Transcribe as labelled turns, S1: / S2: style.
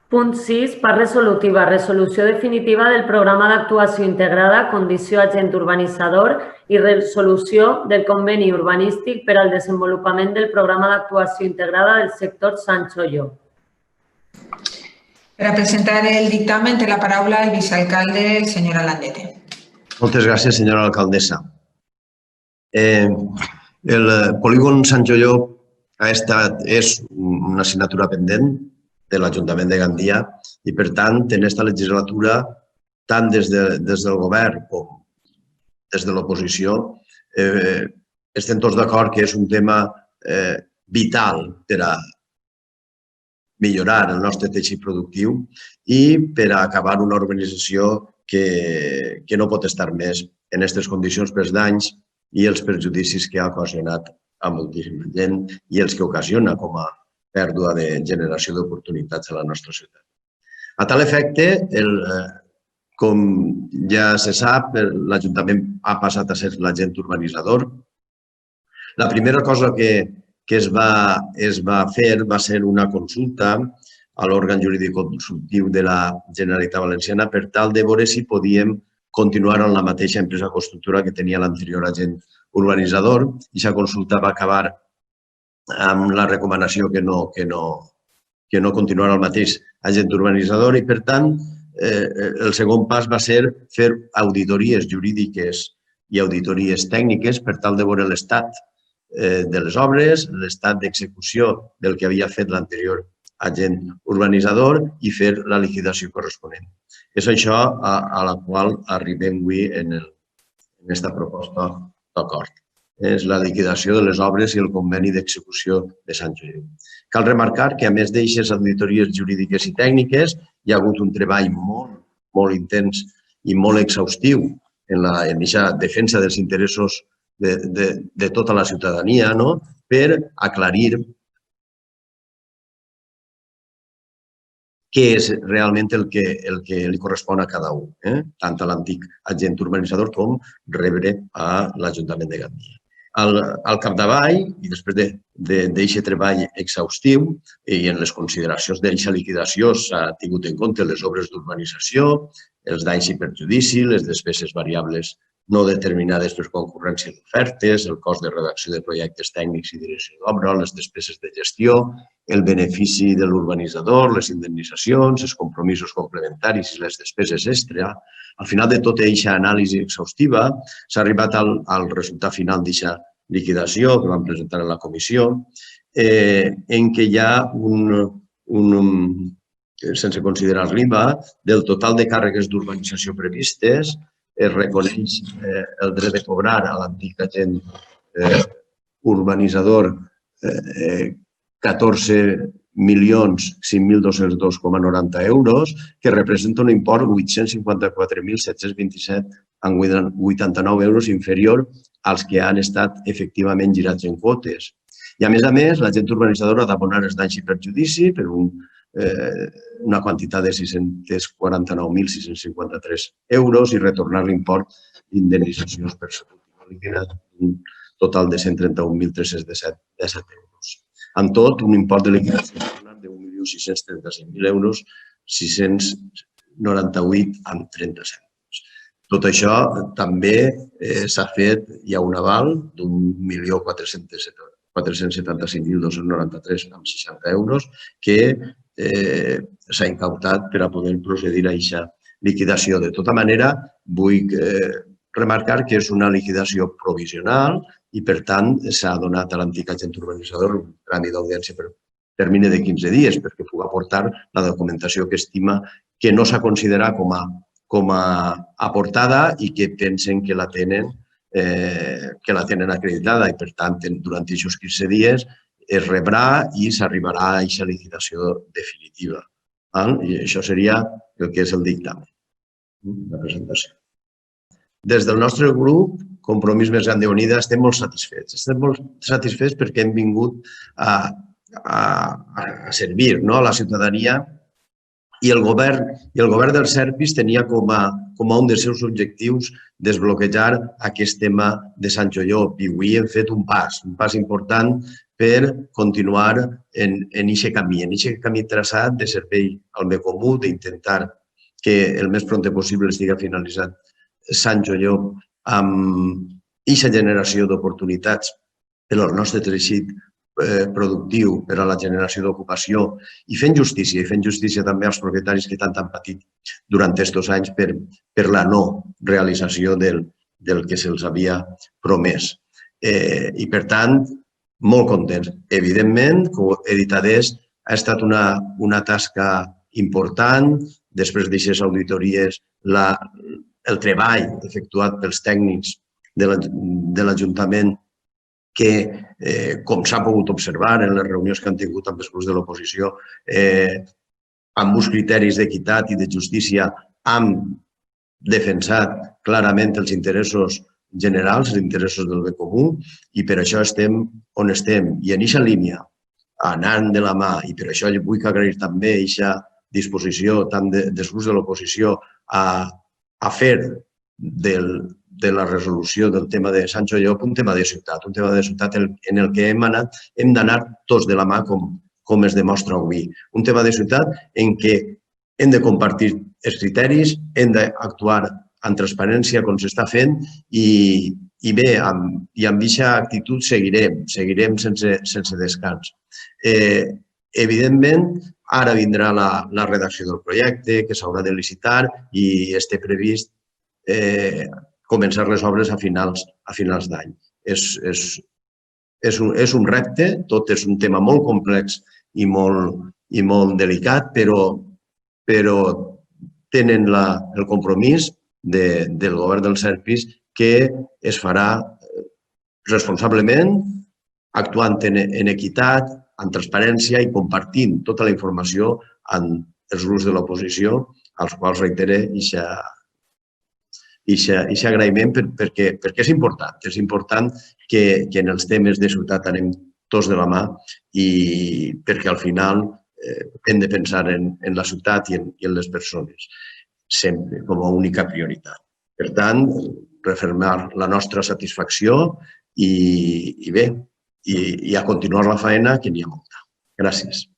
S1: Punt 6, part resolutiva. Resolució definitiva del programa d'actuació integrada, condició agent urbanitzador i resolució del conveni urbanístic per al desenvolupament del programa d'actuació integrada del sector Sancho-Llo.
S2: Per a presentar el dictamen té la paraula el vicealcalde, el senyor Alandete.
S3: Moltes gràcies, senyora alcaldessa. El polígon Sancho-Llo és una assignatura pendent de l'Ajuntament de Gandia i, per tant, en aquesta legislatura, tant des del govern com des de l'oposició, estem tots d'acord que és un tema vital per a millorar el nostre teixit productiu i per a acabar una urbanització que no pot estar més en aquestes condicions per danys i els perjudicis que ha ocasionat a moltíssima gent i els que ocasiona com a pèrdua de generació d'oportunitats a la nostra ciutat. A tal efecte, com ja se sap, l'Ajuntament ha passat a ser l'agent urbanitzador. La primera cosa que es va fer va ser una consulta a l'òrgan jurídic consultiu de la Generalitat Valenciana per tal de veure si podíem continuar amb la mateixa empresa constructora que tenia l'anterior agent urbanitzador. Aquesta consulta va acabar amb la recomanació que no continuara el mateix agent urbanitzador i, per tant, el segon pas va ser fer auditories jurídiques i auditories tècniques per tal de veure l'estat de les obres, l'estat d'execució del que havia fet l'anterior agent urbanitzador i fer la liquidació corresponent. És això a la qual arribem avui en aquesta proposta d'acord. És la liquidació de les obres i el conveni d'execució de Sancho-Llo. Cal remarcar que, a més d'aquestes auditories jurídiques i tècniques, hi ha hagut un treball molt intens i molt exhaustiu en aquesta defensa dels interessos de tota la ciutadania per aclarir què és realment el que li correspon a cada un, tant a l'antic agent urbanitzador com rebre a l'Ajuntament de Gandia. Al capdavall, i després d'aquest treball exhaustiu i en les consideracions d'aquesta liquidació s'ha tingut en compte les obres d'urbanització, els danys i perjudicis, les despeses variables no determinades per concurrència d'ofertes, el cost de redacció de projectes tècnics i direcció d'obra, les despeses de gestió, el benefici de l'urbanitzador, les indemnitzacions, els compromisos complementaris i les despeses extra. Al final de tota aquesta anàlisi exhaustiva s'ha arribat al resultat final d'aquesta liquidació que vam presentar a la comissió, en què hi ha sense considerar l'IVA, del total de càrregues d'urbanització previstes, es reconeix el dret de cobrar a l'antic agent urbanitzador 14.5.202,90 euros, que representa un import de 854.727,89 euros inferior als que han estat efectivament girats en quotes. I, a més, l'agent urbanitzador ha d'abonar els danys i perjudicis per una quantitat de 649.653 euros i retornar l'import d'indemnitzacions percebudes liquidat, un total de 131.317 euros. En tot, un import de liquidació de 1.635.000 euros, 698,30 cèntims. Tot això també s'ha fet, hi ha un aval d'1.475.293,60 euros que s'ha incautat per a poder procedir a aquesta liquidació. De tota manera, vull remarcar que és una liquidació provisional i, per tant, s'ha donat a l'antic agent urbanitzador un tràmit d'audiència per termini de 15 dies perquè pugui aportar la documentació que estima que no s'ha considerat com a aportada i que pensen que la tenen acreditada i, per tant, durant aquests 15 dies es rebrà i s'arribarà a aquesta liquidació definitiva. I això seria el que és el dictamen, la presentació. Des del nostre grup, Compromís Més Grande Unida, estem molt satisfets. Estem molt satisfets perquè hem vingut a servir a la ciutadania I el govern del Serpis tenia com a un dels seus objectius desbloquejar aquest tema de Sant Joiop. I avui hem fet un pas important per continuar en aquest camí traçat de servei al bé comú, d'intentar que el més pront possible estigui finalitzat Sant Joiop amb aquesta generació d'oportunitats per al nostre teixit productiu, per a la generació d'ocupació i fent justícia també als propietaris que tant han patit durant aquests anys per la no realització del que se'ls havia promès. I, per tant, molt contents. Evidentment, com he dit adés, ha estat una tasca important. Després d'aquestes auditories, el treball efectuat pels tècnics de l'Ajuntament que, com s'ha pogut observar en les reunions que han tingut amb els grups de l'oposició, amb uns criteris d'equitat i de justícia han defensat clarament els interessos generals, els interessos del bé comú, i per això estem on estem. I en aquesta línia, anant de la mà, i per això vull agrair també aquesta disposició tant dels grups de l'oposició a fer de la resolució del tema de Sant Joiop un tema de ciutat en el que hem d'anar tots de la mà com es demostra avui. Un tema de ciutat en què hem de compartir els criteris, hem d'actuar amb transparència com s'està fent i bé, amb aquesta actitud seguirem sense descans. Evidentment, ara vindrà la redacció del projecte que s'haurà de licitar i està previst començar les obres a finals d'any. És un repte, tot és un tema molt complex i molt delicat, però tenen el compromís del govern del Serpis que es farà responsablement, actuant en equitat, amb transparència i compartint tota la informació amb els grups de l'oposició, als quals reiteré aquest agraïment perquè és important que en els temes de ciutat anem tots de la mà i perquè al final hem de pensar en la ciutat i en les persones, sempre com a única prioritat. Per tant, refermar la nostra satisfacció i bé, i a continuar la faena, que n'hi ha molta. Gràcies.